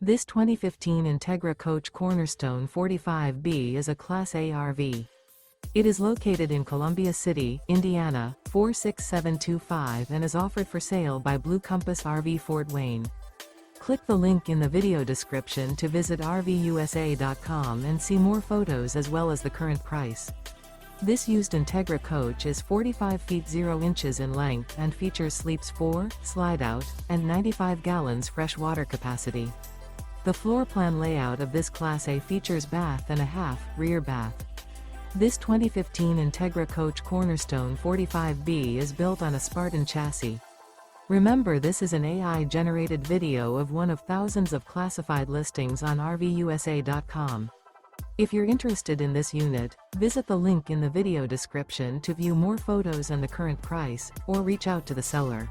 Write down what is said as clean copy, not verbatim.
This 2015 Entegra Coach Cornerstone 45B is a Class A RV. It is located in Columbia City, Indiana, 46725 and is offered for sale by Blue Compass RV Fort Wayne. Click the link in the video description to visit RVUSA.com and see more photos as well as the current price. This used Entegra coach is 45 feet 0 inches in length and features sleeps 4, slide-out, and 95 gallons fresh water capacity. The floor plan layout of this Class A features bath and a half, rear bath. This 2015 Entegra Coach Cornerstone 45B is built on a Spartan chassis. Remember, this is an AI-generated video of one of thousands of classified listings on RVUSA.com. If you're interested in this unit, visit the link in the video description to view more photos and the current price, or reach out to the seller.